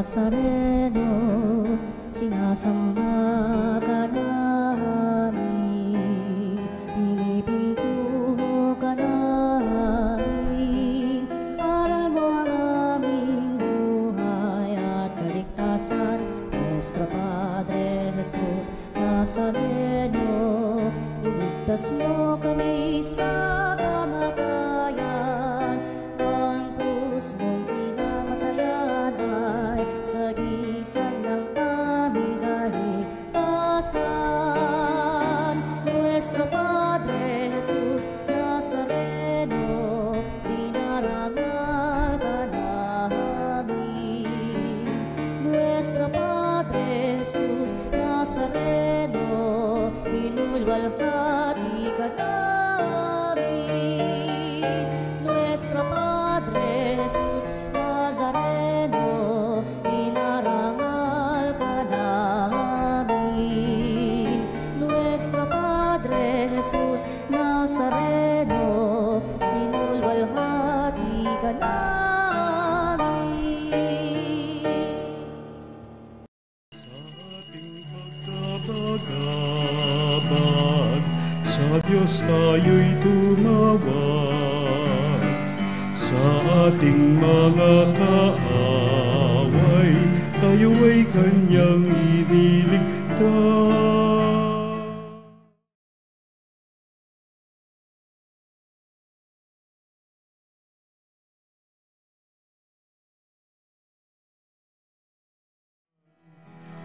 Nazareno, sinasamba ka namin, pinipintuho ka namin, aral mo ang aming buhay at kaligtasan. Nuestro Padre Jesus Nazareno, iligtas mo kami sa kamatayan, ang krus mong pinamatayan ay sagisag ng aming kaligtasan. Nuestro Padre Jesus Nazareno, dinarangal ka namin. Nuestro Padre Jesus Nazareno, inulwalhati ka namin. Nuestro Padre Jesus Nazareno, inarangal ka namin. Nuestro Padre Jesus Nazareno, inulwalhati ka namin. Pagkabagabag, sa Diyos tayo'y tumawag. Sa ating mga kaaway, tayo ay Kanyang iniligtas.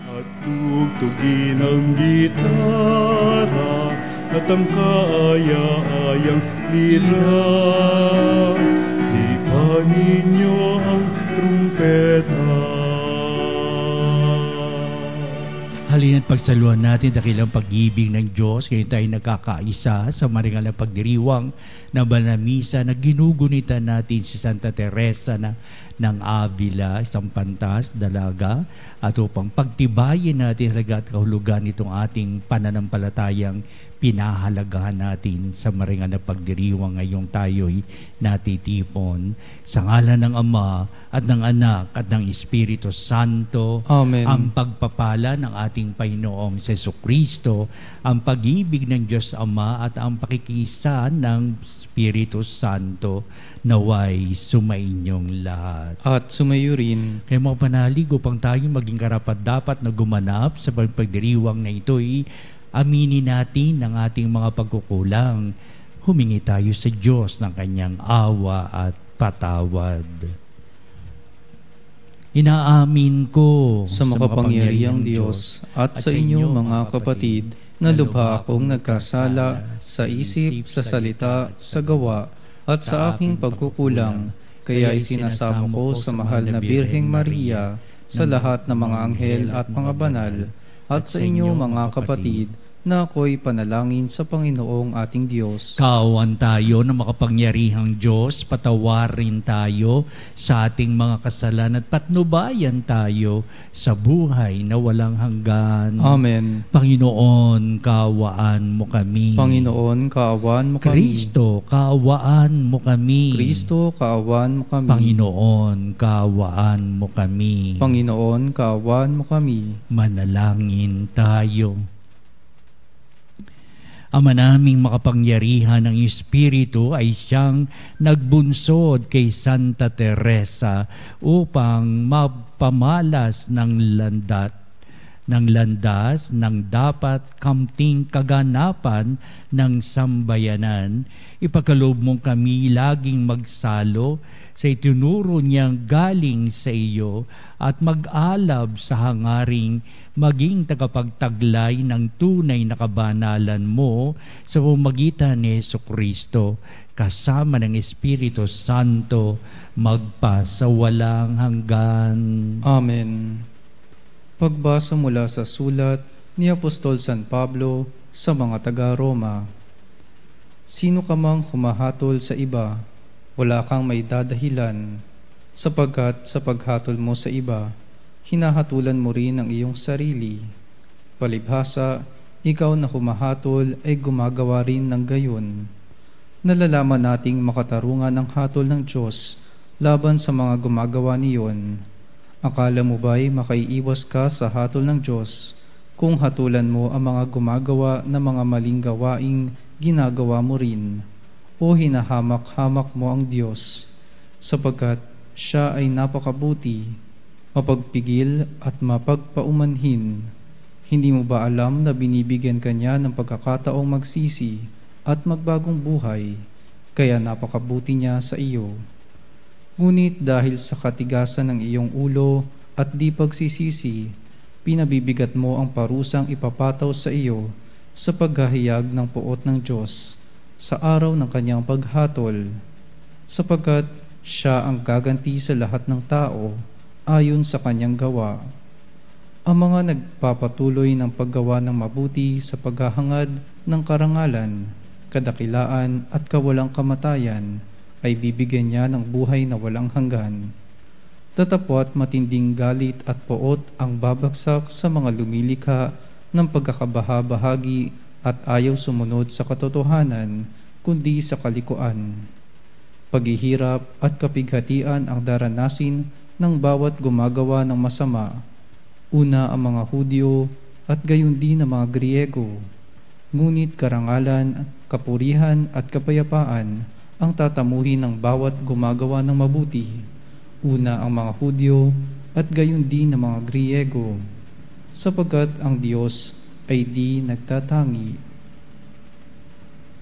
At tugtugin ang gitara at ang kaaya-ayang lira. Tipan ninyo ang trumpeta. Halina't pagsaluhan natin dakilang pag-ibig ng Diyos. Ngayon tayo nagkakaisa sa maringal na pagdiriwang na banal na misa na ginugunitan natin si Santa Teresa ng Avila, isang pantas, dalaga, at upang pagtibayin natin halaga at kahulugan itong ating pananampalatayang pinahalagahan natin sa maringal na pagdiriwang ngayong tayo'y natitipon. Sa ngalan ng Ama at ng Anak at ng Espiritu Santo. Amen. Ang pagpapala ng ating Panginoong Jesucristo, ang pag-ibig ng Diyos Ama at ang pakikisa ng Espiritu Santo naway sumainyong lahat. At sumayo rin. Kaya mga panalig upang tayo maging karapat-dapat na gumanap sa pagdiriwang na ito'y aminin natin ang ating mga pagkukulang. Humingi tayo sa Diyos ng Kanyang awa at patawad. Inaamin ko Sa makapangyarihang Diyos at sa inyo mga kapatid, na lubha akong nagkasala sa isip, sa salita, sa gawa, at sa aking pagkukulang. Kaya isinasamo ko sa mahal na Birheng Maria, sa lahat ng mga anghel at mga banal, at sa inyo mga kapatid, na ako'y panalangin sa Panginoong ating Diyos. Kaawaan tayo ng makapangyarihang Diyos, patawarin tayo sa ating mga kasalanan at patnubayan tayo sa buhay na walang hanggan. Amen. Panginoon, kaawaan mo kami. Panginoon, kaawaan mo kami. Kristo, kaawaan mo kami. Kristo, kaawaan mo kami. Panginoon, kaawaan mo kami. Panginoon, kaawaan mo kami. Manalangin tayo. Ama naming makapangyarihan ng Espiritu ay siyang nagbunsod kay Santa Teresa upang mapamalas ng landas ng dapat kamting kaganapan ng sambayanan. Ipagkaloob mong kami laging magsalo sa itinuro niyang galing sa iyo at mag-alab sa hangaring maging tagapagtaglay ng tunay na kabanalan mo sa pamamagitan ni Jesucristo kasama ng Espiritu Santo magpasawalang hanggan. Amen. Pagbasa mula sa sulat ni Apostol San Pablo sa mga taga-Roma. Sino ka mang humahatol sa iba, wala kang may dadahilan, sapagkat sa paghatol mo sa iba, hinahatulan mo rin ang iyong sarili. Palibhasa, ikaw na humahatol ay gumagawa rin ng gayon. Nalalaman nating makatarungan ang hatol ng Diyos laban sa mga gumagawa niyon. Akala mo ba'y makaiiwas ka sa hatol ng Diyos kung hatulan mo ang mga gumagawa ng mga maling gawaing ginagawa mo rin, o hinahamak-hamak mo ang Diyos, sapagkat Siya ay napakabuti, mapagpigil at mapagpaumanhin. Hindi mo ba alam na binibigyan ka niya ng pagkakataong magsisi at magbagong buhay, kaya napakabuti niya sa iyo? Ngunit dahil sa katigasan ng iyong ulo at di pagsisisi, pinabibigat mo ang parusang ipapataw sa iyo sa paghahayag ng puot ng Diyos sa araw ng kanyang paghatol, sapagkat Siya ang gaganti sa lahat ng tao ayon sa kanyang gawa. Ang mga nagpapatuloy ng paggawa ng mabuti sa paghahangad ng karangalan, kadakilaan at kawalang kamatayan ay bibigyan niya ng buhay na walang hanggan. Tatapot matinding galit at poot ang babagsak sa mga lumilikha ng pagkakabaha-bahagi at ayaw sumunod sa katotohanan, kundi sa kalikuan. Paghihirap at kapighatian ang daranasin ng bawat gumagawa ng masama, una ang mga Hudyo at gayon din ang mga Griego. Ngunit karangalan, kapurihan at kapayapaan ang tatamuhin ng bawat gumagawa ng mabuti, una ang mga Hudyo at gayon din ang mga Griego, sapagkat ang Diyos ay di nagtatangi.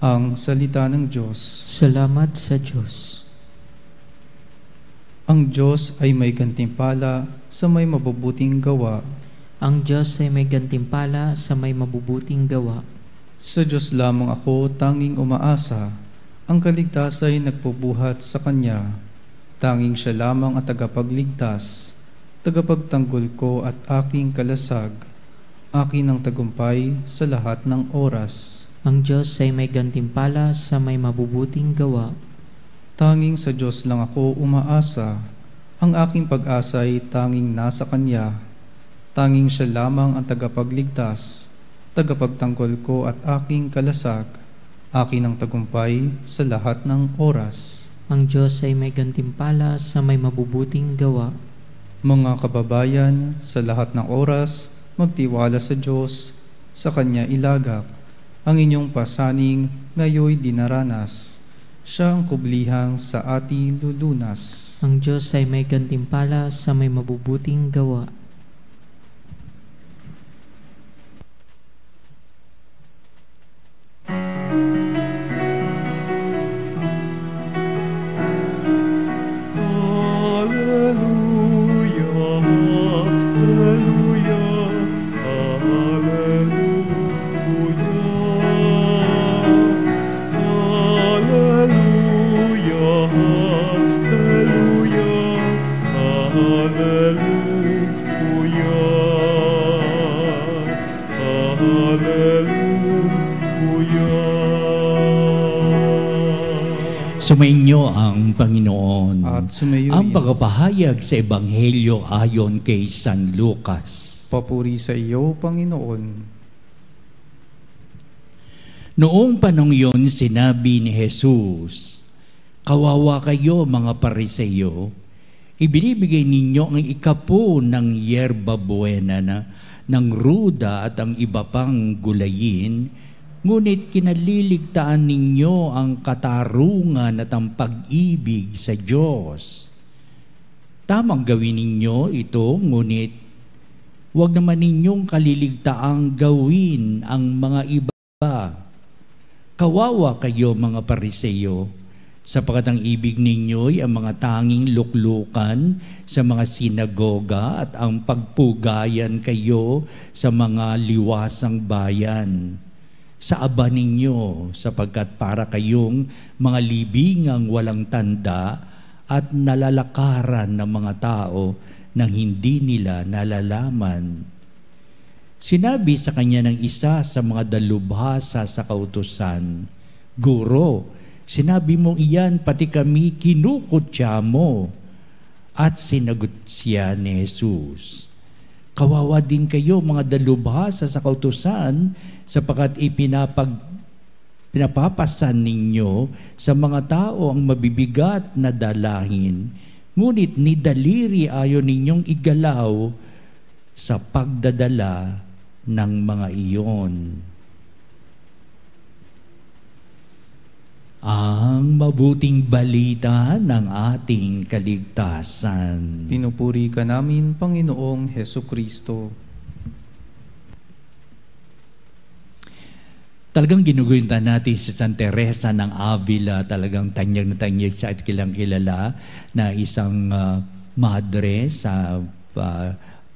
Ang salita ng Diyos. Salamat sa Diyos. Ang Diyos ay may gantimpala sa may mabubuting gawa. Ang Diyos ay may gantimpala sa may mabubuting gawa. Sa Diyos lamang ako tanging umaasa. Ang kaligtasan ay nagpubuhat sa Kanya. Tanging Siya lamang ang tagapagligtas, tagapagtanggol ko at aking kalasag. Akin ang tagumpay sa lahat ng oras. Ang Diyos ay may gantimpala sa may mabubuting gawa. Tanging sa Diyos lang ako umaasa. Ang aking pag-asa ay tanging nasa Kanya. Tanging Siya lamang ang tagapagligtas, tagapagtanggol ko at aking kalasag. Akin ang tagumpay sa lahat ng oras. Ang Diyos ay may gantimpala sa may mabubuting gawa. Mga kababayan, sa lahat ng oras, magtiwala sa Diyos, sa Kanya ilagak. Ang inyong pasaning ngayoy dinaranas. Siya ang kublihang sa ating lulunas. Ang Diyos ay may gantimpala sa may mabubuting gawa. Sumainyo ang Panginoon. At sumayo ang pagpapahayag sa Ebanghelyo ayon kay San Lucas. Papuri sa iyo, Panginoon. Noong panahon yun, sinabi ni Jesus, "Kawawa kayo mga Pariseo, ibinibigay ninyo ang ikapo ng yerba buena ng ruda at ang iba pang gulayin, ngunit kinaliligtaan ninyo ang katarungan at ang pag-ibig sa Diyos. Tamang gawin ninyo ito, ngunit huwag naman ninyong kaliligtaang gawin ang mga iba. Kawawa kayo mga Pariseo, sapagkat ang ibig ninyo'y ang mga tanging luklukan sa mga sinagoga at ang pagpugayan kayo sa mga liwasang bayan. Sa aba ninyo, sapagkat para kayong mga libingang walang tanda at nalalakaran ng mga tao nang hindi nila nalalaman." Sinabi sa kanya ng isa sa mga dalubhasa sa kautusan, "Guro, sinabi mong iyan, pati kami kinukutya mo." At sinagot siya ni Jesus, "Kawawa din kayo mga dalubhasa sa kautusan, sapagkat pinapapasan ninyo sa mga tao ang mabibigat na dalahin, Ngunit ni daliri ayon ninyong igalaw sa pagdadala ng mga iyon. Ang mabuting balita ng ating kaligtasan. Pinupuri ka namin, Panginoong Hesukristo. Talagang ginugunta natin si Santa Teresa ng Avila, talagang tanyag na tanyag siya at kilang kilala na isang madre sa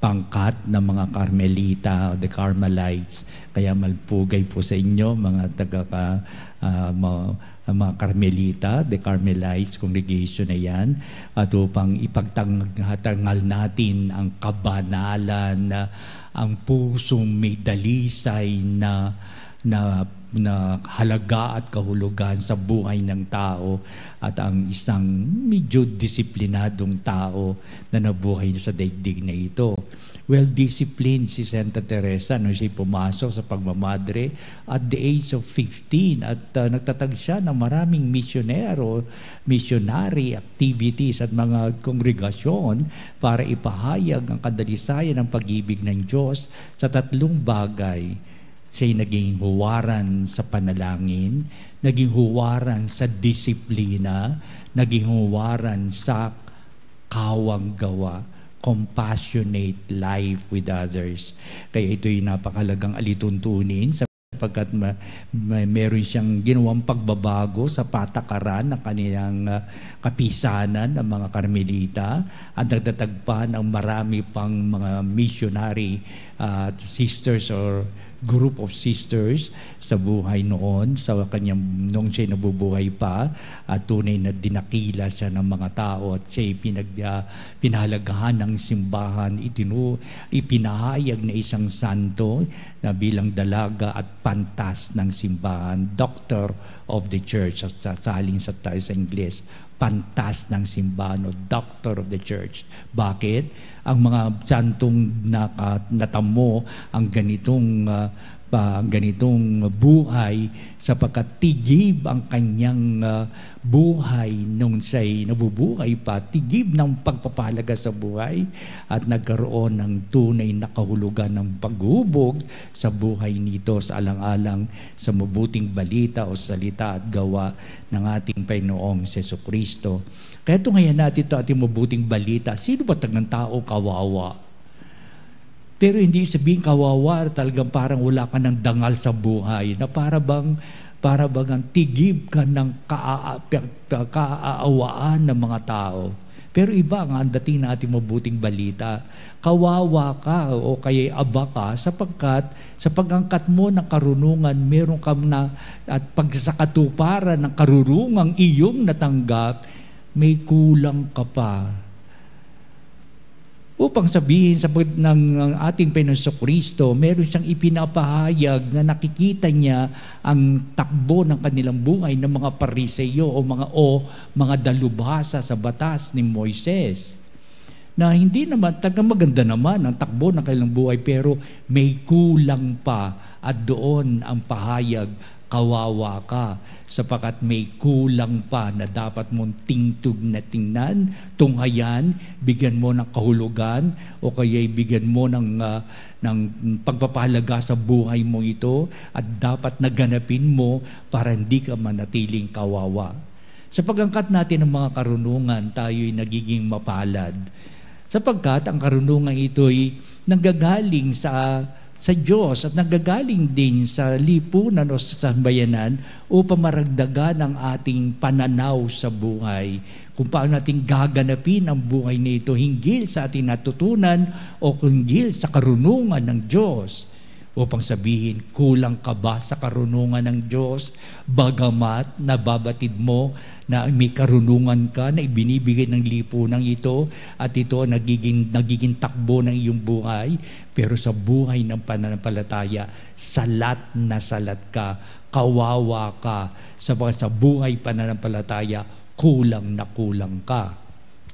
pangkat ng mga Carmelita o the Carmelites. Kaya malpugay po sa inyo mga mga Carmelita, the Carmelites congregation na yan, at upang ipagtangal natin ang kabanalan, ang pusong may dalisay na halaga at kahulugan sa buhay ng tao at ang isang medyo disiplinadong tao na nabuhay sa daigdig na ito. Well-disciplined si Santa Teresa nung siya pumasok sa pagmamadre at the age of 15 at nagtatag siya ng maraming missionary activities at mga kongregasyon para ipahayag ang kadalisayan ng pag-ibig ng Diyos sa tatlong bagay. Siya'y naging huwaran sa panalangin, naging huwaran sa disiplina, naging huwaran sa kawang gawa, compassionate life with others. Kaya ito'y napakalagang alituntunin sapagkat meron siyang ginawang pagbabago sa patakaran ng kanilang kapisanan ng mga Karmelita at nagtatagpa ng marami pang mga missionary sisters or group of sisters sa buhay noon, sa kanyang nung siya nabubuhay pa, at tunay na dinakila siya ng mga tao at siya pinahalagahan ng simbahan, ipinahayag na isang santo na bilang dalaga at pantas ng simbahan, doctor of the church sa saling sa Ingles, pantas ng simbahan o doctor of the church. Bakit? Ang mga santong natamo ang ganitong buhay sapagkat tigib ang kanyang buhay nung siya'y nabubuhay pa, tigib ng pagpapahalaga sa buhay at nagkaroon ng tunay na kahulugan ng paghubog sa buhay nito sa alang-alang sa mabuting balita o salita at gawa ng ating Panginoong Jesucristo. Kaya ito ngayon natin ito ating mabuting balita. Sino ba tagang tao kawawa? Pero hindi sabihin kawawa, talagang parang wala ka ng dangal sa buhay, na para bang ang tigib ka ng kaaawaan ng mga tao. Pero iba ang dating na ating mabuting balita. Kawawa ka o kaya aba ka sapagkat sa pag-angkat mo ng karunungan, meron ka na, at pagsakatuparan ng karunungang iyong natanggap, may kulang ka pa. Upang sabihin ng ating Panginoon Jesucristo, meron siyang ipinapahayag na nakikita niya ang takbo ng kanilang buhay ng mga Pariseyo o mga dalubhasa sa batas ni Moises. Na hindi naman, maganda naman ang takbo ng kanilang buhay, pero may kulang pa, at doon ang pahayag, kawawa ka sapagkat may kulang pa na dapat mong tingtug na tingnan, tunghayan, bigyan mo ng kahulugan o kaya bigyan mo ng pagpapahalaga sa buhay mo ito at dapat naganapin mo para hindi ka manatiling kawawa. Sa pag-angkat natin ng mga karunungan, tayo'y nagiging mapalad sapagkat ang karunungan ito'y nanggagaling sa Diyos at nagagaling din sa lipunan o sa sambayanan upang maragdagan ang ating pananaw sa buhay. Kung paano natin gaganapin ang buhay nito hinggil sa ating natutunan o hinggil sa karunungan ng Diyos. Upang sabihin, kulang ka ba sa karunungan ng Diyos? Bagamat nababatid mo na may karunungan ka na ibinibigay ng lipunan ito at ito nagiging takbo ng iyong buhay, pero sa buhay ng pananampalataya, salat na salat ka, kawawa ka, sa buhay pananampalataya, kulang na kulang ka.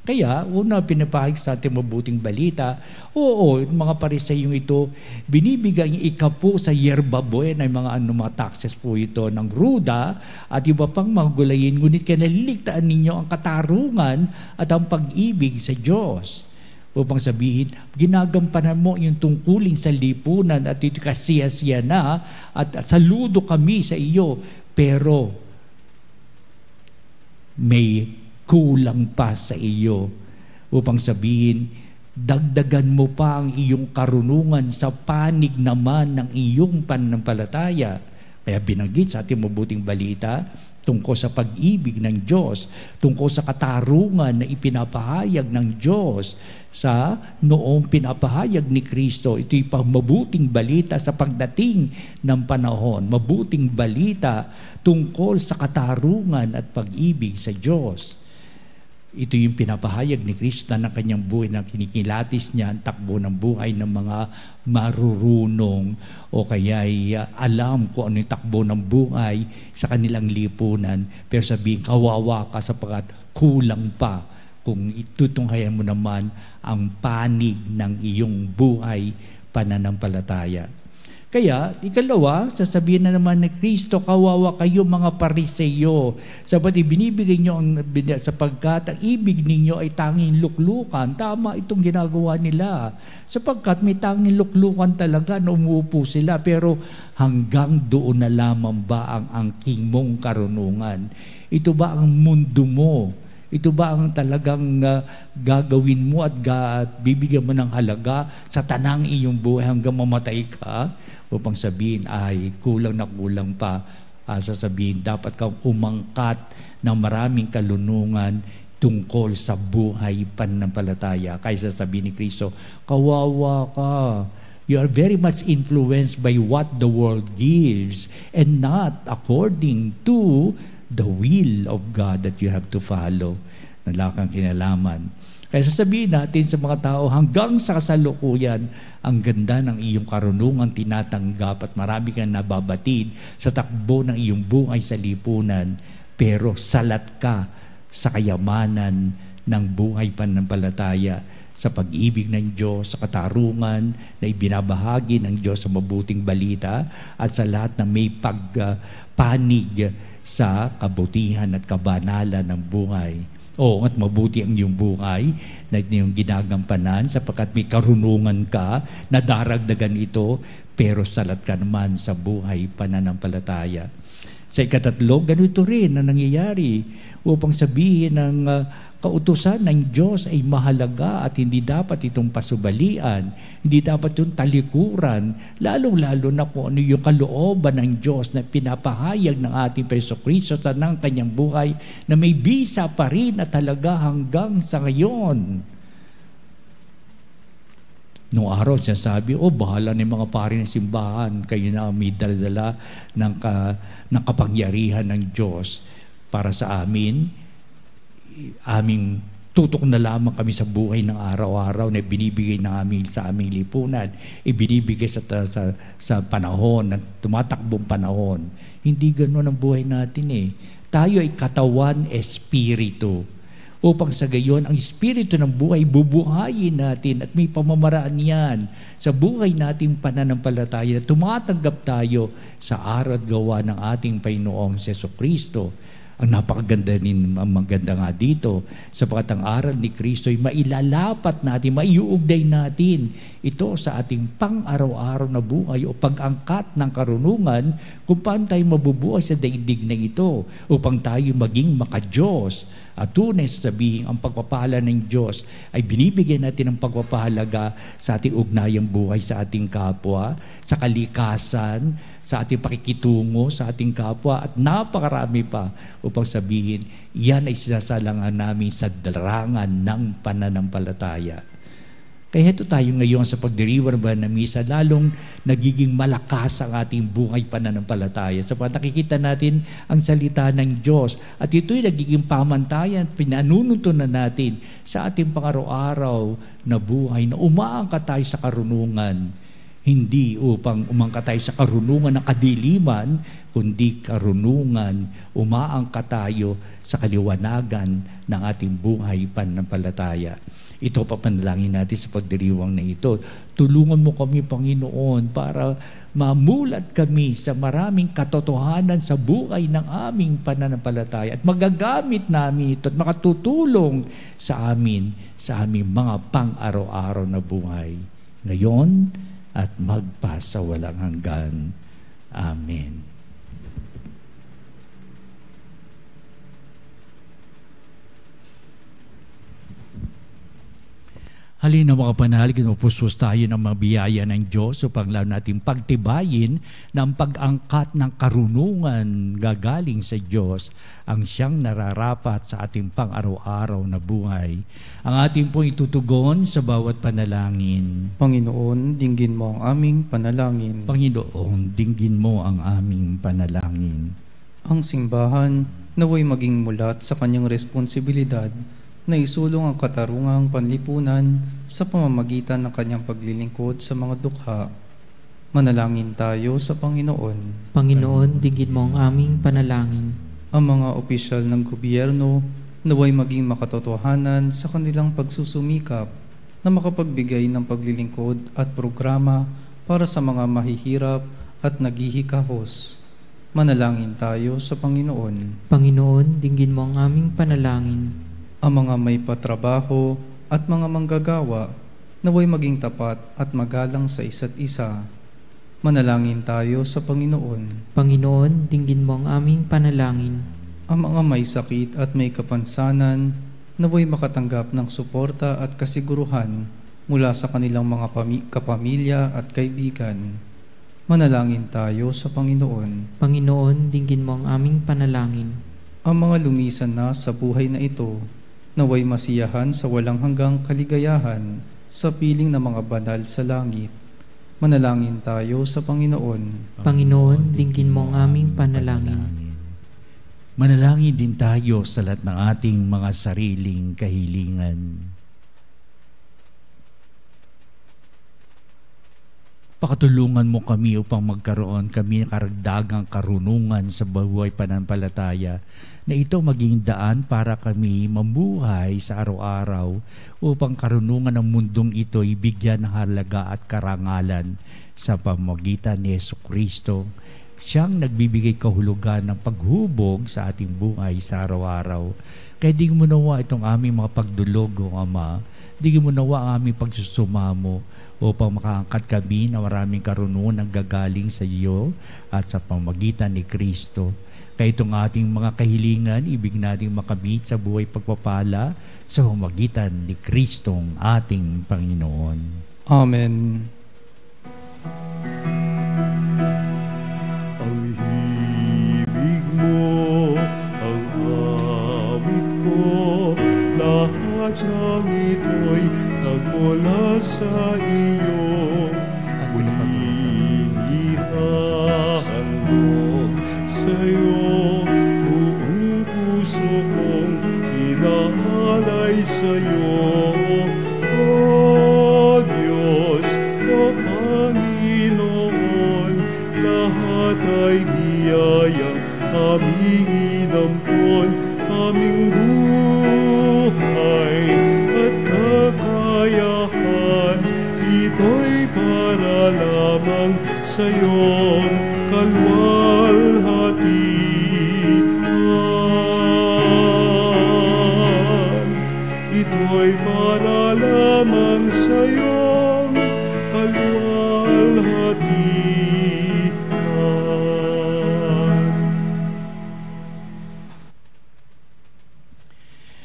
Kaya, una, pinapahig sa ating mabuting balita. Oo, mga Pariseyong ito, binibigay yung ikapo sa yerba buena, mga taxes po ito ng ruda at iba pang mga gulayin. Ngunit kinaliligtaan ninyo ang katarungan at ang pag-ibig sa Diyos. Upang sabihin, ginagampanan mo yung tungkulin sa lipunan at ito kasiya-siya na at saludo kami sa iyo. Pero may kulang pa sa iyo upang sabihin, dagdagan mo pa ang iyong karunungan sa panig naman ng iyong pananampalataya. Kaya binanggit sa ating mabuting balita tungkol sa pag-ibig ng Diyos, tungkol sa katarungan na ipinapahayag ng Diyos sa noong pinapahayag ni Kristo. Ito'y mabuting balita sa pagdating ng panahon, mabuting balita tungkol sa katarungan at pag-ibig sa Diyos. Ito yung pinapahayag ni Kristo na kanyang buhay na kinikilatis niya ang takbo ng buhay ng mga marurunong o kaya'y alam kung ano yung takbo ng buhay sa kanilang lipunan. Pero sabihin, kawawa ka sapagkat kulang pa kung itutunghayan mo naman ang panig ng iyong buhay pananampalataya. Kaya, ikalawa, sasabihin na naman ni Kristo, kawawa kayo mga Pariseyo, sapat ibinibigay nyo sapagkat ang ibig ninyo ay tanging luklukan. Tama itong ginagawa nila. Sapagkat may tanging luklukan talaga na umuupo sila, pero hanggang doon na lamang ba ang angking mong karunungan? Ito ba ang mundo mo? Ito ba ang talagang gagawin mo at bibigyan mo ng halaga sa tanang iyong buhay hanggang mamatay ka? Upang sabihin ay kulang na kulang pa. Sasabihin dapat kang umangkat ng maraming kalunungan tungkol sa buhay pananampalataya. Kaya sasabihin ni Kristo, kawawa ka. You are very much influenced by what the world gives and not according to the will of God that you have to follow. Wala kang kinalaman. Kaya sasabihin natin sa mga tao, hanggang sa kasalukuyan, ang ganda ng iyong karunungan tinatanggap at marami kang nababatid sa takbo ng iyong buhay sa lipunan, pero salat ka sa kayamanan ng buhay pananampalataya, sa pag-ibig ng Diyos, sa katarungan na ibinabahagi ng Diyos sa mabuting balita at sa lahat na may pagpanig sa kabutihan at kabanalan ng buhay. Oo, at mabuti ang iyong buhay na iyong ginagampanan sapagkat may karunungan ka na daragdagan ito, pero salat ka naman sa buhay pananampalataya. Sa ikatatlo, ganito rin na nangyayari upang sabihin ng kautusan ng Diyos ay mahalaga at hindi dapat itong pasubalian, hindi dapat itong talikuran, lalong-lalo na kung ano yung kalooban ng Diyos na pinapahayag ng ating Jesucristo sa ng kanyang buhay na may bisa pa rin at talaga hanggang sa ngayon. Noong araw siya sabi, bahala ng mga pari ng simbahan, kayo na may daladala ng kapangyarihan ng Diyos para sa amin. Aming tutok na lamang kami sa buhay ng araw-araw na binibigay namin sa aming lipunan, ibinibigay sa panahon, na tumatakbong panahon. Hindi ganoon ang buhay natin Tayo ay katawan, espiritu. Upang sa gayon, ang espiritu ng buhay, bubuhayin natin at may pamamaraan yan sa buhay nating pananampalataya na tumatanggap tayo sa aral at gawa ng ating Panginoong Jesucristo. Ang napakaganda ang maganda nga dito sapagkat ang aral ni Kristo ay mailalapat natin, maiuugnay natin ito sa ating pang-araw-araw na buhay o pag-angkat ng karunungan kung paano tayo mabubuhay sa daigdig na ito upang tayo maging maka-Diyos. At tunay sabihin, ang pagpapala ng Diyos ay binibigyan natin ng pagpapahalaga sa ating ugnayang buhay sa ating kapwa, sa kalikasan, sa ating pakikitungo sa ating kapwa at napakarami pa upang sabihin, yan ay sinasalangan namin sa darangan ng pananampalataya. Kaya ito tayo ngayon sa pagdiriwang ng misa, lalong nagiging malakas ang ating buhay pananampalataya. Sapagkat nakikita natin ang salita ng Diyos at ito'y nagiging pamantayan at pinanununtunan natin sa ating pang-araw-araw na buhay na umaangkat tayo sa karunungan. hindi upang umangkat tayo sa karunungan ng kadiliman, kundi karunungan umaangkat tayo sa kaliwanagan ng ating buhay pananampalataya. Ito papanalangin natin sa pagdiriwang na ito. Tulungan mo kami, Panginoon, para mamulat kami sa maraming katotohanan sa buhay ng aming pananampalataya at magagamit namin ito at makatutulong sa aming mga pang-araw-araw na buhay. Ngayon at magpasawalang hanggan. Amen. Halina mga panalig, pusos tayo ng mga biyaya ng Diyos upang lalo natin pagtibayin ng pag-angkat ng karunungan gagaling sa Diyos ang siyang nararapat sa ating pang-araw-araw na buhay. Ang ating pong itutugon sa bawat panalangin. Panginoon, dinggin mo ang aming panalangin. Panginoon, dinggin mo ang aming panalangin. Ang simbahan naway maging mulat sa kanyang responsibilidad na isulong ang katarungang panlipunan sa pamamagitan ng kanyang paglilingkod sa mga dukha. Manalangin tayo sa Panginoon. Panginoon, dinggin mo ang aming panalangin. Ang mga opisyal ng gobyerno naway maging makatotohanan sa kanilang pagsusumikap na makapagbigay ng paglilingkod at programa para sa mga mahihirap at naghihikahos. Manalangin tayo sa Panginoon. Panginoon, dinggin mo ang aming panalangin. Ang mga may patrabaho at mga manggagawa naway maging tapat at magalang sa isa't isa. Manalangin tayo sa Panginoon. Panginoon, dinggin mo ang aming panalangin. Ang mga may sakit at may kapansanan naway makatanggap ng suporta at kasiguruhan mula sa kanilang mga kapamilya at kaibigan. Manalangin tayo sa Panginoon. Panginoon, dinggin mo ang aming panalangin. Ang mga lumisan na sa buhay na ito naway masiyahan sa walang hanggang kaligayahan sa piling ng mga banal sa langit. Manalangin tayo sa Panginoon. Panginoon, dinggin mo ang aming panalangin. Manalangin din tayo sa lahat ng ating mga sariling kahilingan. Pakatulungan mo kami upang magkaroon kami ng karagdagang karunungan sa buhay pananampalataya na ito maging daan para kami mamuhay sa araw-araw upang karunungan ng mundong ito ibigyan ng halaga at karangalan sa pamamagitan ni Jesucristo. Siyang nagbibigay kahulugan ng paghubog sa ating buhay sa araw-araw. Kaya di mo nawa itong aming mga pagdulog, O Ama. Di mo nawa ang aming pagsusumamo upang makaangkat kami na maraming karunungan ang gagaling sa iyo at sa pamamagitan ni Kristo. Kaya itong ating mga kahilingan, ibig nating makamit sa buhay pagpapala sa pamamagitan ni Kristong ating Panginoon. Amen. Ang himig mo, ang awit ko, lahat ng ito'y nagmula sa iyo. Inihandog sa'yo, buong puso kong inaalay sa'yo. O Diyos, O Panginoon, lahat ay biyayang aming inampon, aming buhay at kakayahan. Ito'y para lamang sa iyong kalwalhatian. Ito'y para lamang sa iyong kalwalhatian.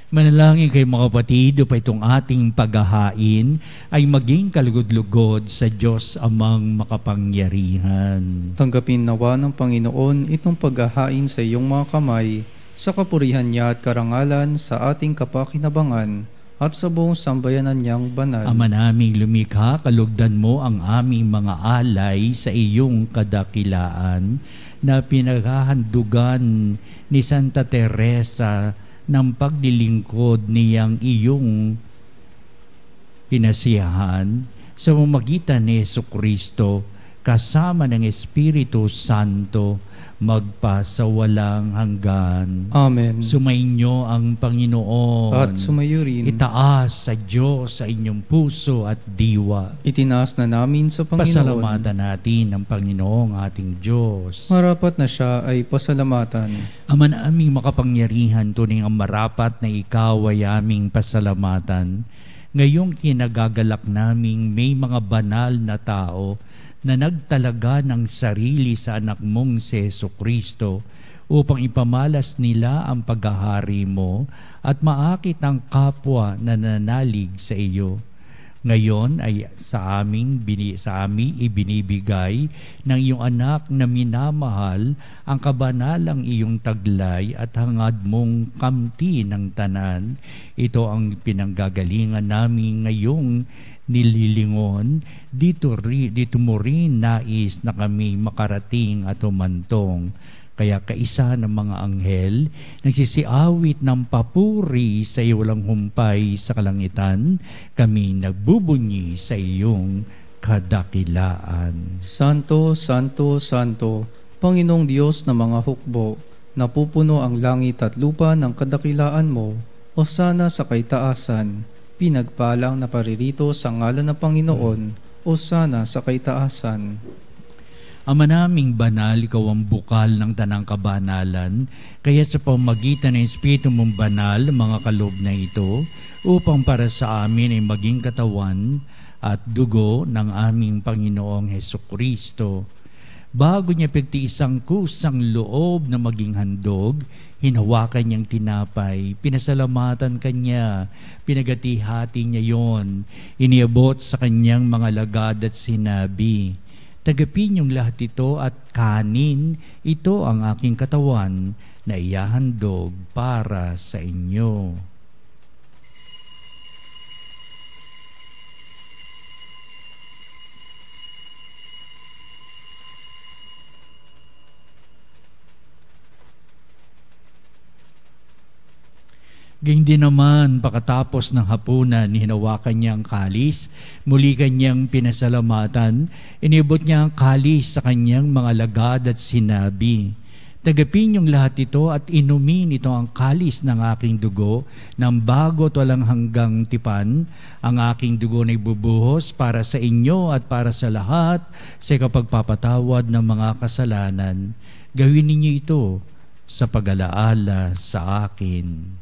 Manalangin kayo mga kapatid, upang itong ating paghahain ay maging kalugod-lugod sa Diyos amang makapangyarihan. Tanggapin nawa ng Panginoon itong paghahain sa iyong mga kamay, sa kapurihan niya at karangalan sa ating kapakinabangan at sa buong sambayanan niyang banal. Ama naming lumikha, kalugdan mo ang aming mga alay sa iyong kadakilaan na pinaghahandugan ni Santa Teresa ng paglilingkod niyang iyong pinasiyahan. sa pamamagitan ni Jesucristo, kasama ng Espiritu Santo, magpasawalang hanggan. Amen. Sumainyo ang Panginoon. At sumayo rin. Itaas sa Diyos sa inyong puso at diwa. Itinaas na namin sa Panginoon. Pasalamatan natin ang Panginoong ating Diyos. Marapat na siya ay pasalamatan. Ama naming makapangyarihan, tunay ang marapat na ikaw ay aming pasalamatan. Ngayong kinagagalak naming may mga banal na tao na nagtalaga ng sarili sa anak mong si Jesucristo upang ipamalas nila ang paghahari mo at maakit ang kapwa na nanalig sa iyo. Ngayon ay sa amin ibinibigay ng iyong anak na minamahal ang kabanalang iyong taglay at hangad mong kamti ng tanan. Ito ang pinanggagalingan namin ngayong nililingon, dito mo rin nais na kami makarating at humantong. Kaya kaisa ng mga anghel, nagsisiawit ng papuri sa iyo walang humpay sa kalangitan, kami nagbubunyi sa iyong kadakilaan. Santo, Santo, Santo, Panginoong Diyos na mga hukbo, napupuno ang langit at lupa ng kadakilaan mo, o sana sa kaitaasan. Pinagpalang na paririto sa ngalan ng Panginoon, o sana sa kaitaasan. Ama naming banal, ikaw ang bukal ng tanang kabanalan, kaya sa pamamagitan ng Espiritu mong banal, mga kaloob na ito, upang para sa amin ay maging katawan at dugo ng aming Panginoong Hesukristo. Bago niya pigtiis ang kusang loob na maging handog, hinawakan niyang tinapay, pinasalamatan kanya, pinagati-hati niya yon, iniabot sa kanyang mga lagad at sinabi, "Tagapin niyong lahat ito at kanin, ito ang aking katawan na iyahandog para sa inyo." Gayun din naman, pagkatapos ng hapunan, hinawakan niya ang kalis, muli kanyang pinasalamatan, inibot niya ang kalis sa kanyang mga lagad at sinabi, "Tagapin niyong lahat ito at inumin ito ang kalis ng aking dugo, ng bago at walang hanggang tipan. Ang aking dugo na ibubuhos para sa inyo at para sa lahat sa kapagpapatawad ng mga kasalanan. Gawin ninyo ito sa pag-alaala sa akin."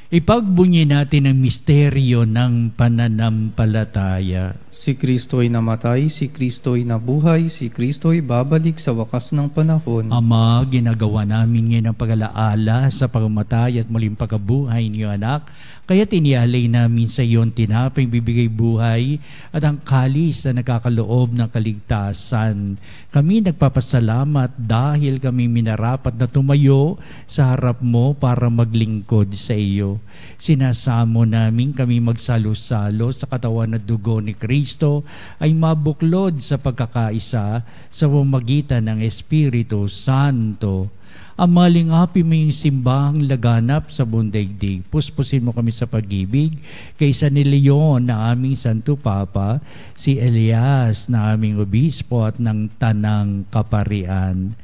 Ipagbunyi natin ang misteryo ng pananampalataya. Si Kristo'y namatay, si Kristo'y nabuhay, si Kristo'y babalik sa wakas ng panahon. Ama, ginagawa namin ngayon ang pag-alaala sa pagmatay at muling pagkabuhay niyo anak, kaya tinialay namin sa iyon tinapay bibigay buhay at ang kalis na nakakaloob ng kaligtasan. Kami nagpapasalamat dahil kami minarapat na tumayo sa harap mo para maglingkod sa iyo. Sinasamo namin kami magsalo-salo sa katawan at dugo ni Kristo ay mabuklod sa pagkakaisa sa pamamagitan ng Espiritu Santo. Ama, lingapi mo yung simbahang laganap sa buong daigdig. Puspusin mo kami sa pag-ibig kaysa ni Leon na aming Santo Papa, si Elias na aming obispo at ng Tanang Kaparian.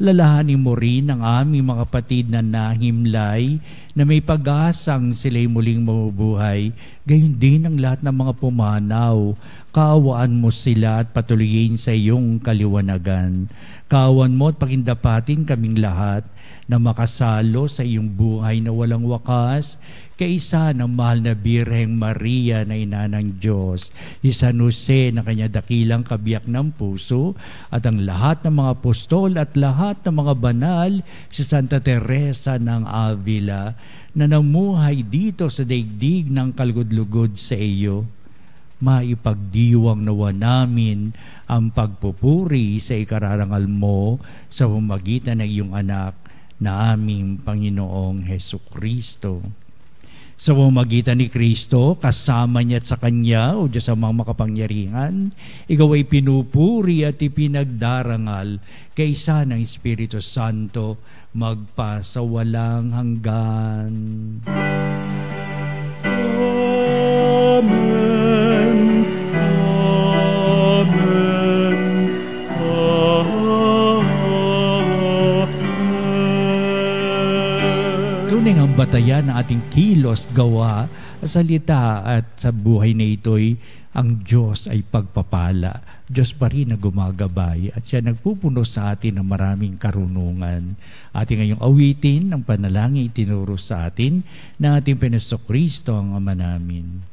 Lalahanin mo rin ang aming mga kapatid na nahimlay na may pag-asang sila'y muling mabubuhay. Gayon din ang lahat ng mga pumanaw. Kaawaan mo sila at patuloyin sa iyong kaliwanagan. Kaawaan mo at pakindapatin kaming lahat na makasalo sa iyong buhay na walang wakas, kaisa ng mahal na Birheng Maria na ina ng Diyos, si San Jose na kanya dakilang kabiyak ng puso, at ang lahat ng mga apostol at lahat ng mga banal, si Santa Teresa ng Avila na namuhay dito sa daigdig ng kalugod-lugod sa iyo. Maipagdiwang nawa namin ang pagpupuri sa ikararangal mo sa pamamagitan ng iyong anak na aming Panginoong Hesukristo. Sa pamamagitan ni Kristo, kasama niya at sa Kanya, o Diyos amang makapangyarihan, ikaw ay pinupuri at ipinagdarangal kaysa ng Espiritu Santo, magpasawalang hanggan. Amen. Amen. Tunay ang batayan ng ating kilos, gawa, salita at sa buhay na ito'y ang Diyos ay pagpapala. Diyos pa rin na gumagabay at siya nagpupuno sa atin ng maraming karunungan. Ating ngayong awitin ng panalangin itinuro sa atin na ating Panginoong Kristo ang Ama namin.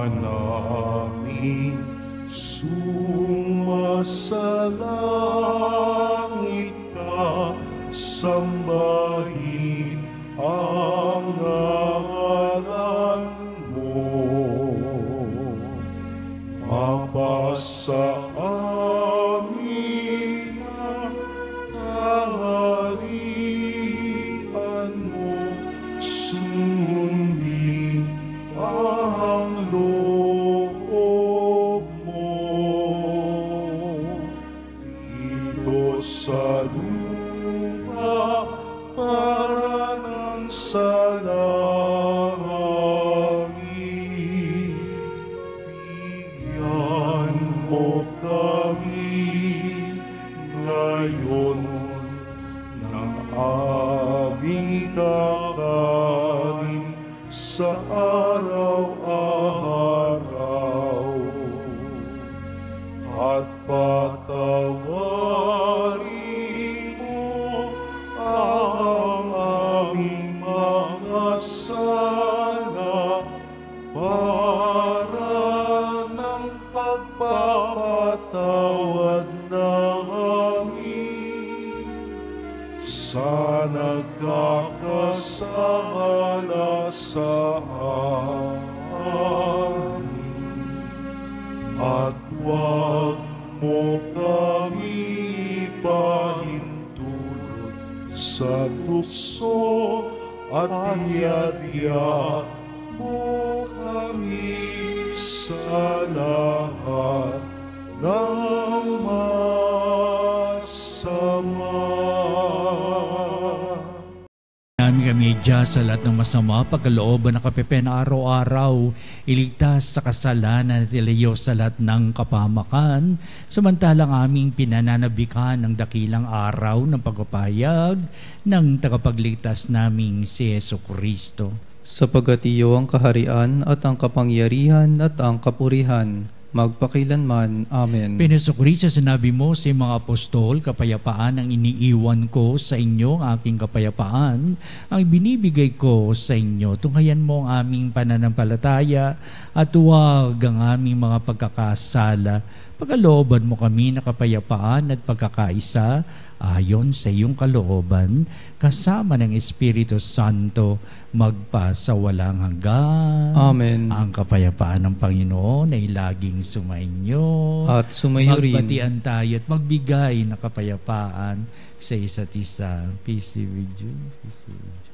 Namin sumasalangit ka, sambahin ang ngalan mo. Mapasa amin ang kaharian mo, sundin ang loob mo dito sa lupa para ng sa langit. Bigyan mo kami ngayon ng aming kakanin sa araw-araw, at patawarin mo ang aming mga sala para ng pagpapatawad namin sa nagkakasala sa amin, at huwag mo kami ipahintulot sa tukso, at iadya mo kami sa lahat ng masama. Namin kami dyan sa lahat ng masama, pagkalooban ng kapepen araw-araw, iligtas sa kasalanan at ilayo sa lahat ng kapahamakan, samantalang aming pinananabikan ng dakilang araw ng pagpapahayag ng tagapagligtas naming si Jesucristo. Sapagat iyo ang kaharian at ang kapangyarihan at ang kapurihan, magpakilanman. Amen. Panginoon, sinabi mo sa mga apostol, kapayapaan ang iniiwan ko sa inyo, ang aking kapayapaan ang binibigay ko sa inyo. Tunghayan mo ang aming pananampalataya at huwag ang aming mga pagkakasala. Pagkalooban mo kami na kapayapaan at pagkakaisa ayon sa iyong kalooban, kasama ng Espiritu Santo, magpasawalang hanggan. Amen. Ang kapayapaan ng Panginoon ay laging sumainyo. At sumayo rin. Magbatian tayo at magbigay ng kapayapaan sa isa't isa. Peace be with you. Peace be with you.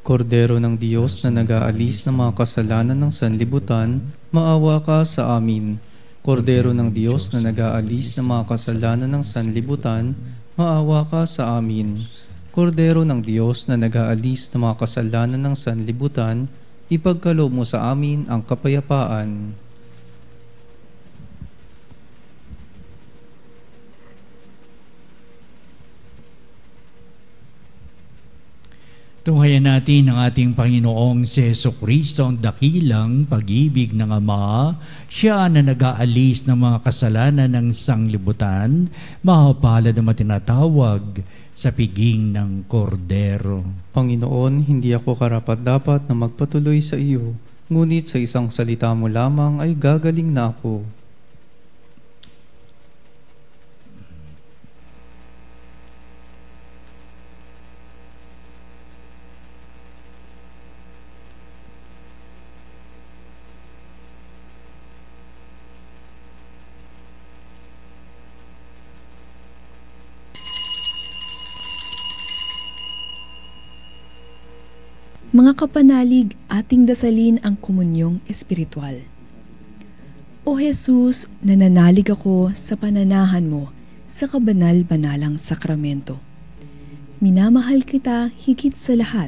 Kordero ng Diyos na nag-aalis ng mga kasalanan ng sanlibutan, maawa ka sa amin. Kordero ng Diyos na nag-aalis ng mga kasalanan ng sanlibutan, maawa ka sa amin. Kordero ng Diyos na nag-aalis ng mga kasalanan ng sanlibutan, ipagkaloob mo sa amin ang kapayapaan. Tunghayan natin ang ating Panginoong si Jesucristo, ang dakilang pag-ibig ng Ama. Siya na nag-aalis ng mga kasalanan ng sanglibutan, mahapalad na matinatawag sa piging ng kordero. Panginoon, hindi ako karapat-dapat na magpatuloy sa iyo, ngunit sa isang salita mo lamang ay gagaling na ako. Mga kapanalig, ating dasalin ang komunyong espiritual. O Jesus, nananalig ako sa pananahan mo sa kabanal-banalang sakramento. Minamahal kita higit sa lahat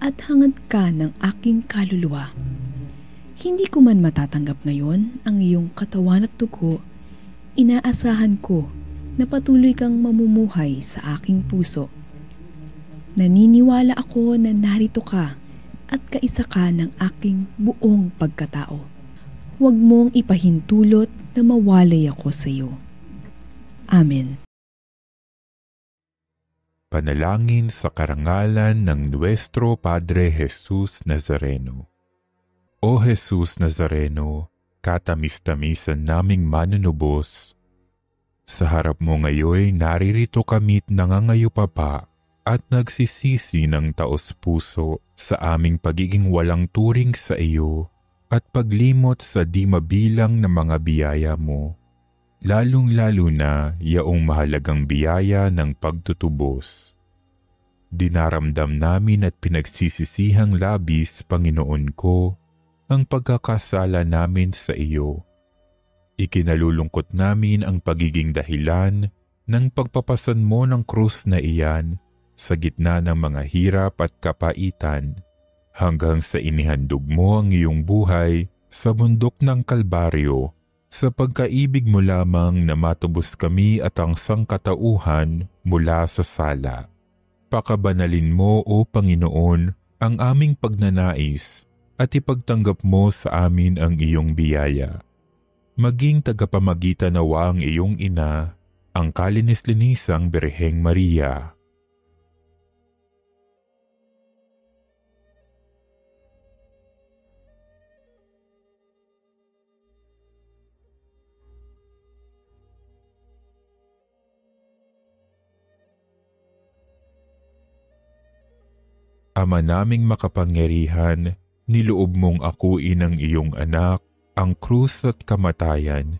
at hangad ka ng aking kaluluwa. Hindi ko man matatanggap ngayon ang iyong katawan at dugo, inaasahan ko na patuloy kang mamumuhay sa aking puso. Naniniwala ako na narito ka at kaisa ka ng aking buong pagkatao. Huwag mong ipahintulot na mawalay ako sa iyo. Amen. Panalangin sa karangalan ng Nuestro Padre Jesus Nazareno. O Jesus Nazareno, katamis-tamisan naming manunubos, sa harap mo ngayon naririto kami't nangangayupapa at nagsisisi ng taos-puso sa aming pagiging walang turing sa iyo at paglimot sa di mabilang na mga biyaya mo, lalong-lalo na yaong mahalagang biyaya ng pagtutubos. Dinaramdam namin at pinagsisisihang labis, Panginoon ko, ang pagkakasala namin sa iyo. Ikinalulungkot namin ang pagiging dahilan ng pagpapasan mo ng krus na iyan sa gitna ng mga hirap at kapaitan, hanggang sa inihandog mo ang iyong buhay sa bundok ng Kalbaryo, sa pagkaibig mo lamang na matubos kami at ang sangkatauhan mula sa sala. Pakabanalin mo, O Panginoon, ang aming pagnanais at ipagtanggap mo sa amin ang iyong biyaya. Maging tagapamagitan nawa ang iyong ina, ang kalinis-linisang Birheng Maria. Ama naming makapangyarihan, niloob mong akuin ang iyong anak, ang krus at kamatayan,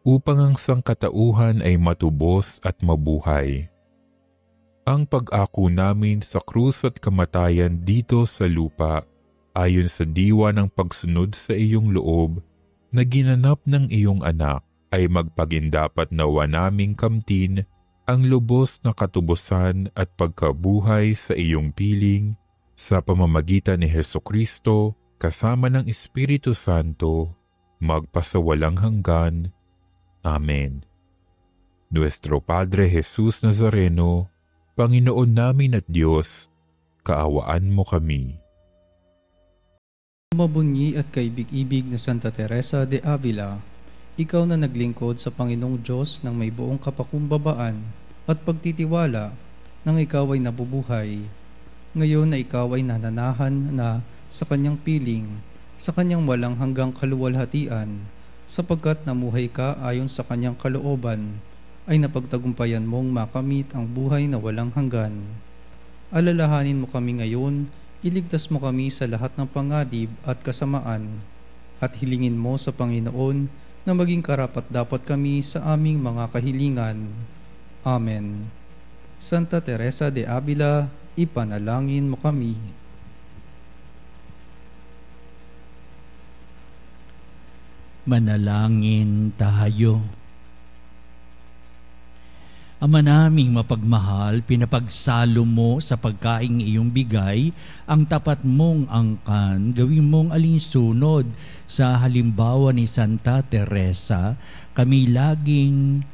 upang ang sangkatauhan ay matubos at mabuhay. Ang pag-ako namin sa krus at kamatayan dito sa lupa, ayon sa diwa ng pagsunod sa iyong loob, na ginanap ng iyong anak, ay magpagindapat nawa naming kamtin ang lubos na katubusan at pagkabuhay sa iyong piling, sa pamamagitan ni Hesukristo, kasama ng Espiritu Santo, magpasawalang hanggan. Amen. Nuestro Padre Jesus Nazareno, Panginoon namin at Diyos, kaawaan mo kami. Mabunyi at kaibig-ibig na Santa Teresa de Avila, ikaw na naglingkod sa Panginoong Diyos ng may buong kapakumbabaan at pagtitiwala nang ikaw ay nabubuhay. Ngayon na ikaw ay nananahan na sa kanyang piling, sa kanyang walang hanggang kaluwalhatian, sapagkat namuhay ka ayon sa kanyang kalooban, ay napagtagumpayan mong makamit ang buhay na walang hanggan. Alalahanin mo kami ngayon, iligtas mo kami sa lahat ng panganib at kasamaan, at hilingin mo sa Panginoon na maging karapat-dapat kami sa aming mga kahilingan. Amen. Santa Teresa de Avila, ipanalangin mo kami. Manalangin tayo. Ama naming mapagmahal, pinapagsalo mo sa pagkaing iyong bigay ang tapat mong angkan, gawin mong alinsunod sa halimbawa ni Santa Teresa. Kami laging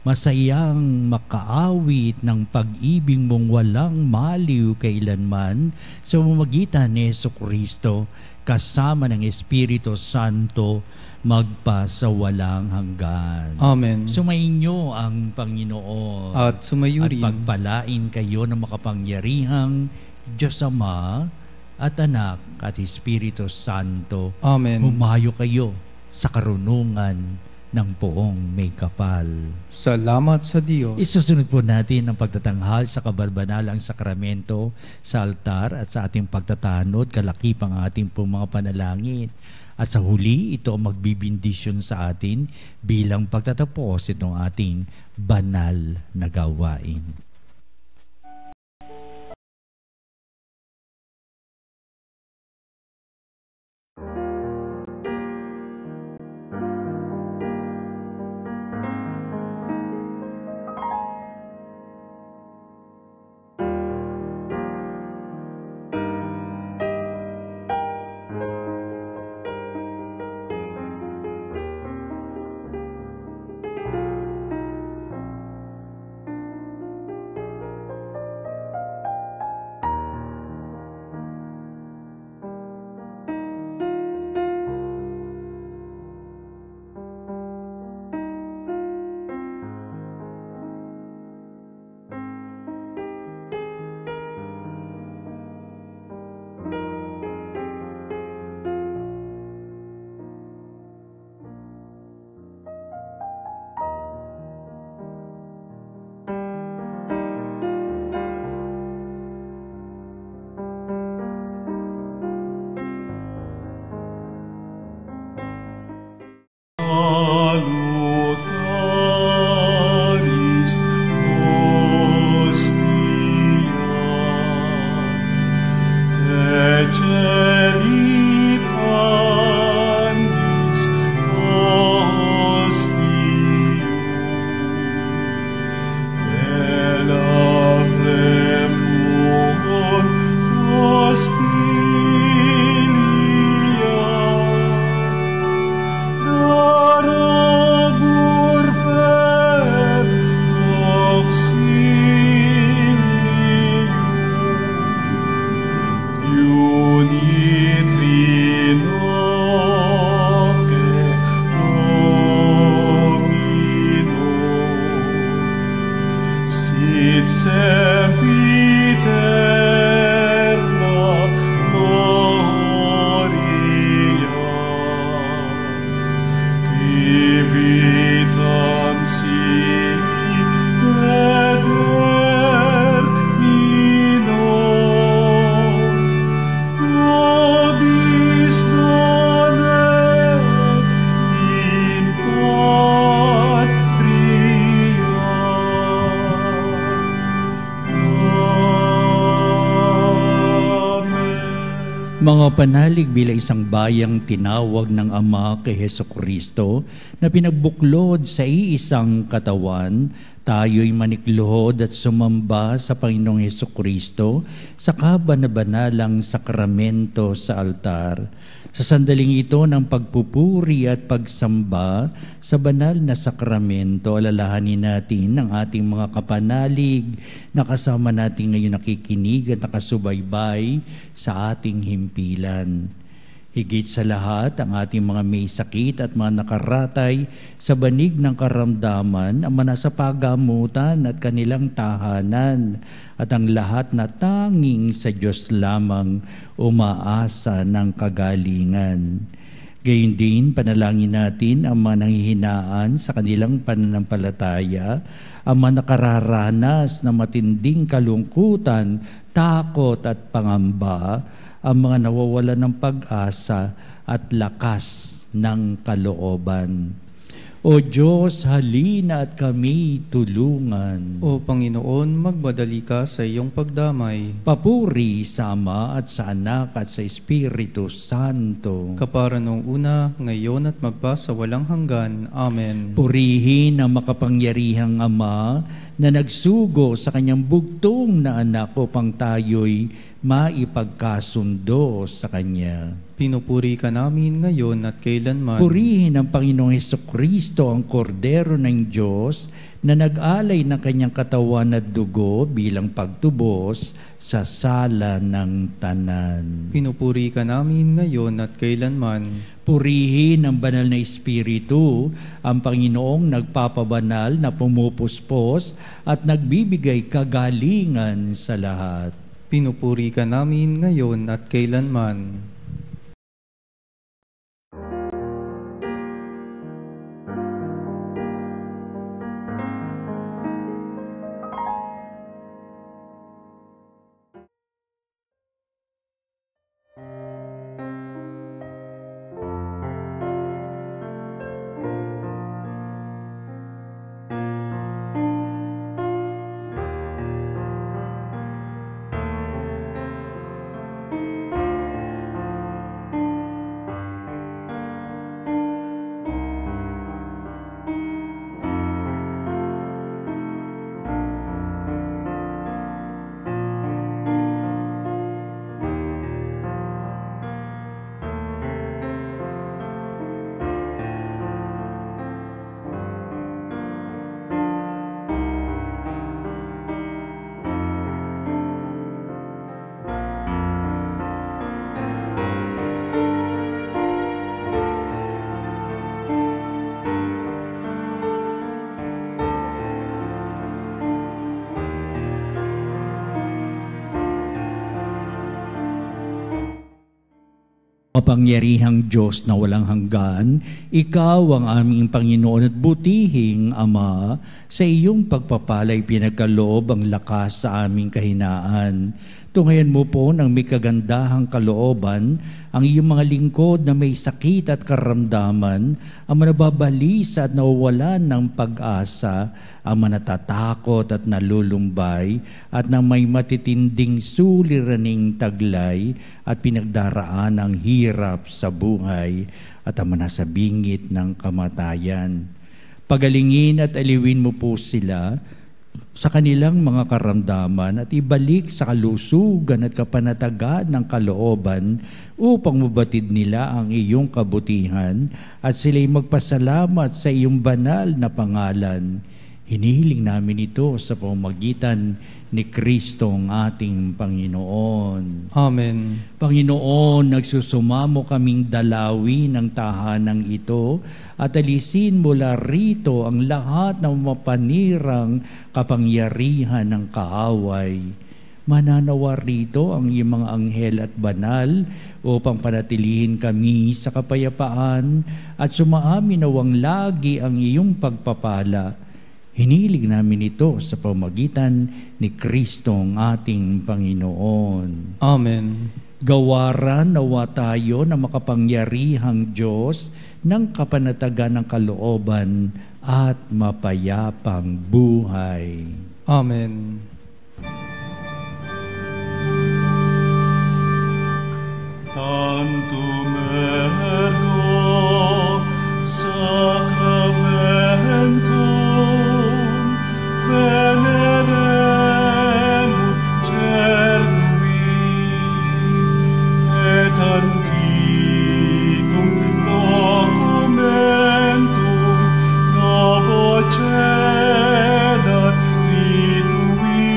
masayang makaawit ng pag-ibig mong walang maliw kailanman sa pamamagitan ni Jesucristo, kasama ng Espiritu Santo, magpasawalang hanggan. Amen. Sumainyo ang Panginoon. At sumayo rin. At pagpalain kayo ng makapangyarihang Diyos Ama at Anak at Espiritu Santo. Amen. Humayo kayo sa karunungan ng poong may kapal. Salamat sa Diyos. Isusunod po natin ang pagtatanghal sa kabalbanalang sakramento sa altar at sa ating pagtatanod, kalakip ang ating pong mga panalangin. At sa huli, ito ang magbibindisyon sa atin bilang pagtatapos itong ating banal na gawain. Mga panalig bilang isang bayang tinawag ng Ama kay Hesukristo na pinagbuklod sa iisang katawan, tayo'y manikluhod at sumamba sa Panginoong Hesukristo sa kabana-banalang sakramento sa altar. Sa sandaling ito ng pagpupuri at pagsamba sa banal na sakramento, alalahanin natin ang ating mga kapanalig na kasama natin ngayon nakikinig at nakasubaybay sa ating himpilan. Higit sa lahat, ang ating mga may sakit at mga nakaratay sa banig ng karamdaman, ang manasa pagamutan at kanilang tahanan, at ang lahat na tanging sa Diyos lamang umaasa ng kagalingan. Gayon din, panalangin natin ang mga nanghihinaan sa kanilang pananampalataya, ang mga nakararanas na matinding kalungkutan, takot at pangamba, ang mga nawawalan ng pag-asa at lakas ng kalooban. O Diyos, halina at kami tulungan. O Panginoon, magbadali ka sa iyong pagdamay. Papuri sa Ama at sa Anak at sa Espiritu Santo. Kapara noong una, ngayon at magpasawalang hanggan. Amen. Purihin ang makapangyarihang Ama na nagsugo sa kanyang bugtong na anak upang tayo'y maipagkasundo sa Kanya. Pinupuri ka namin ngayon at kailanman. Purihin ang Panginoong Hesukristo, ang kordero ng Diyos, na nag-alay ng kanyang katawan at dugo bilang pagtubos sa sala ng tanan. Pinupuri ka namin ngayon at kailanman. Purihin ang banal na Espiritu, ang Panginoong nagpapabanal na pumupuspos at nagbibigay kagalingan sa lahat. Pinupuri ka namin ngayon at kailanman. Mapangyarihang Diyos na walang hanggan, Ikaw ang aming Panginoon at butihing Ama, sa iyong pagpapalay pinagkaloob ang lakas sa aming kahinaan. Tunghayan mo po ng may kagandahang kalooban ang iyong mga lingkod na may sakit at karamdaman, ang manababalisa at nawawalan ng pag-asa, ang manatatakot at nalulumbay, at ng may matitinding suliraning taglay at pinagdaraan ng hirap sa buhay at ang manasabingit ng kamatayan. Pagalingin at aliwin mo po sila sa kanilang mga karamdaman at ibalik sa kalusugan at kapanatagan ng kalooban upang mabatid nila ang iyong kabutihan at sila'y magpasalamat sa iyong banal na pangalan. Hinihiling namin ito sa pamamagitan ni Kristong ating Panginoon. Amen. Panginoon, nagsusumamo kaming dalawi ng tahanang ito at alisin mula rito ang lahat ng mapanirang kapangyarihan ng kaaway. Mananawa rito ang iyong mga anghel at banal upang panatilihin kami sa kapayapaan at sumaamin nawang lagi ang iyong pagpapala. Hinihiling namin ito sa pamamagitan ni Kristong ating Panginoon. Amen. Gawaran nawa tayo na makapangyarihang Diyos ng kapanatagan ng kalooban at mapayapang buhay. Amen. Tantum ergo sacramentum venerem cernui et antiquum documentum novo cedat ritui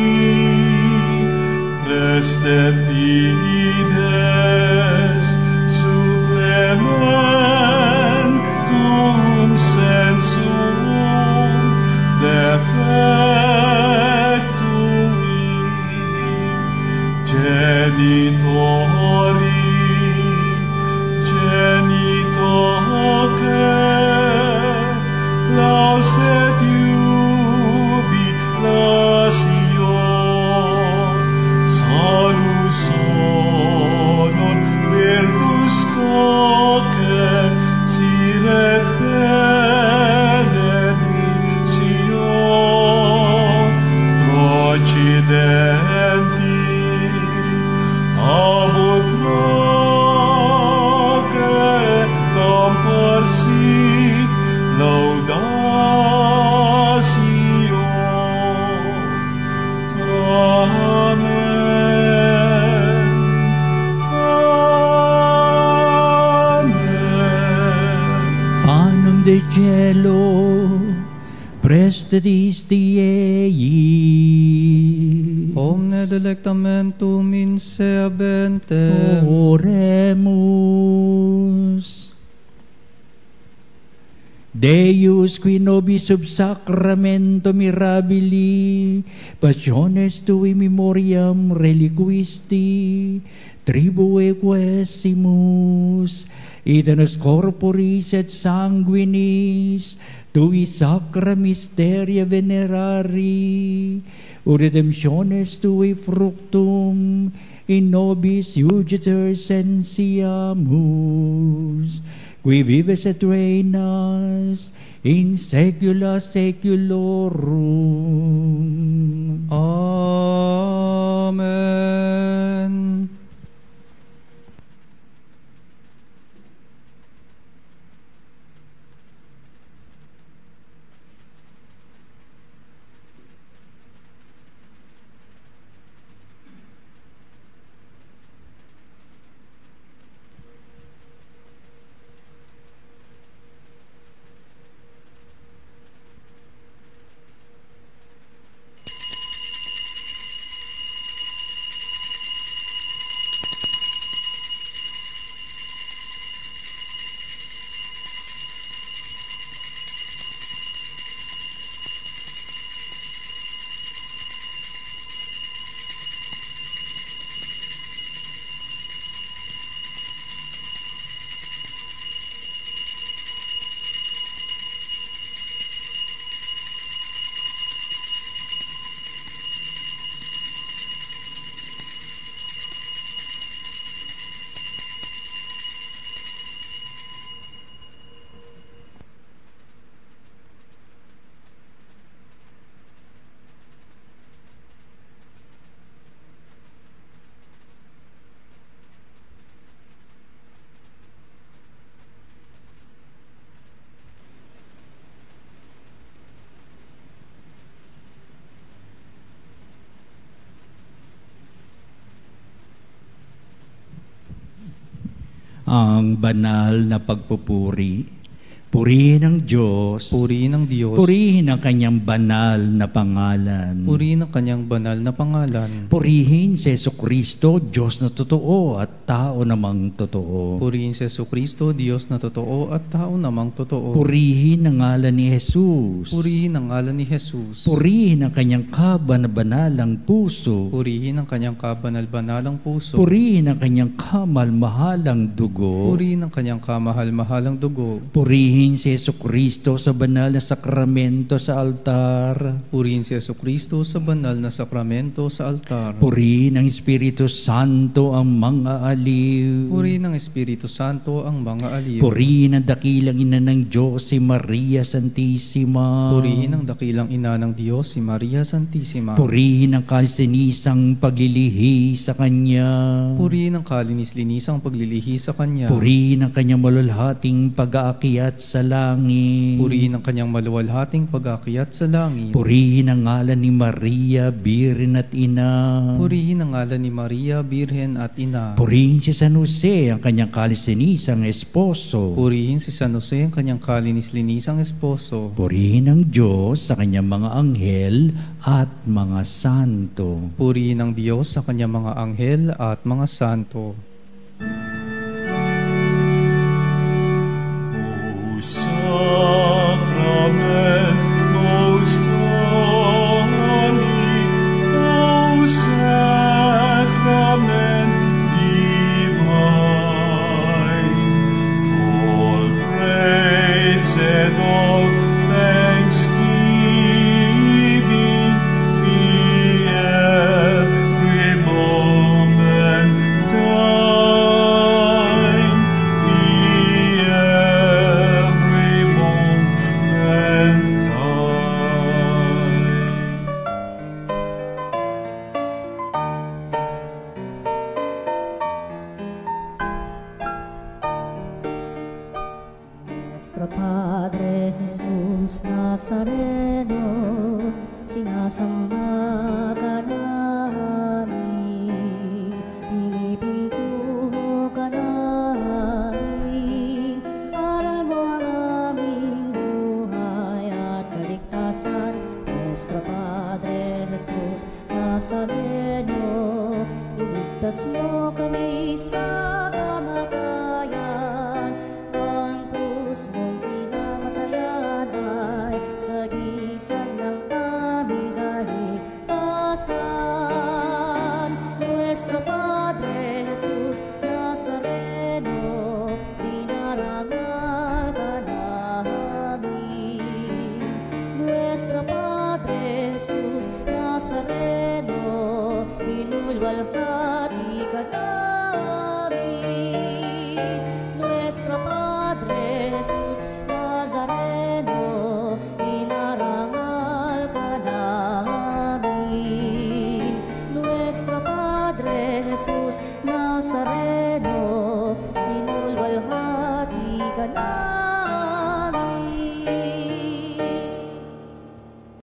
preste fides supplementum sensum defectui genitori genitoque lauset jubilatio salus honor virtus coque sine benedictio procidenti abut noce comparsit laudatio. Amen. Panem de cielo, prestetis Diei. Omne delectamentum in se abentem. Oremus. Deus qui nobis sub sacramento mirabili passiones tui memoriam reliquisti tribue quesimus itenos corporis et sanguinis tui sacra mysteria venerari ut redemptiones tui fructum in nobis iugitur sensiamus qui vives et reinas in saecula saeculorum. Amen. ang banal na pagpupuri. Purihin ang Diyos. Purihin ang Diyos. Purihin ang kanyang banal na pangalan. Purihin ang kanyang banal na pangalan. Purihin si Jesucristo, Diyos na totoo at tao namang totoo. Purihin si Jesucristo, Diyos na totoo at tao namang totoo. Purihin ang ngalan ni Jesus. Purihin ang ngalan ni Jesus. Purihin ang kanyang kabanal-banalang puso. Purihin ang kanyang kabanal-banalang puso. Purihin ang kanyang kamal-mahalang dugo. Purihin ang kanyang kamahal-mahalang dugo. Purihin si Jesucristo sa banal na sakramento sa altar. Purihin si Jesucristo sa banal na sakramento sa altar. Purihin ang Espiritu Santo ang mga aliw. Purihin ang Espiritu Santo ang mga aliw. Purihin ang dakilang ina ng Diyos, si Maria Santissima. Purihin ang dakilang ina ng Diyos, si Maria Santissima. Purihin ang kalsinisang paglilihi sa Kanya. Purihin ang kalinis-linisang paglilihi sa Kanya. Purihin ang Kanyang malulhating pag-aakyat sa langit. Purihin ang kanyang maluwalhating pag-akyat sa langit. Purihin ang ngalan ni Maria, Birhen at Ina. Purihin ang ngalan ni Maria, Birhen at Ina. Purihin si San Jose, ang kanyang kalisinisang esposo. Purihin si San Jose, ang kanyang kalinis-linisang esposo. Purihin ang Diyos sa kanyang mga anghel at mga santo. Purihin ang Diyos sa kanyang mga anghel at mga santo. Sacrament most holy, O Sacrament divine, all praise and all thanksgiving be every moment thine, be every moment thine. Nuestro Padre Jesus Nazareno, sinasamba ka namin, pinipintuho ka namin, aral mo ang aming buhay at kaligtasan. Nuestro Padre Jesus Nazareno, iligtas mo kami sa kamatayan, ang krus mong pinamatayan ay sagisag ng aming kaligtasan. Nuestro Padre Jesus Nazareno,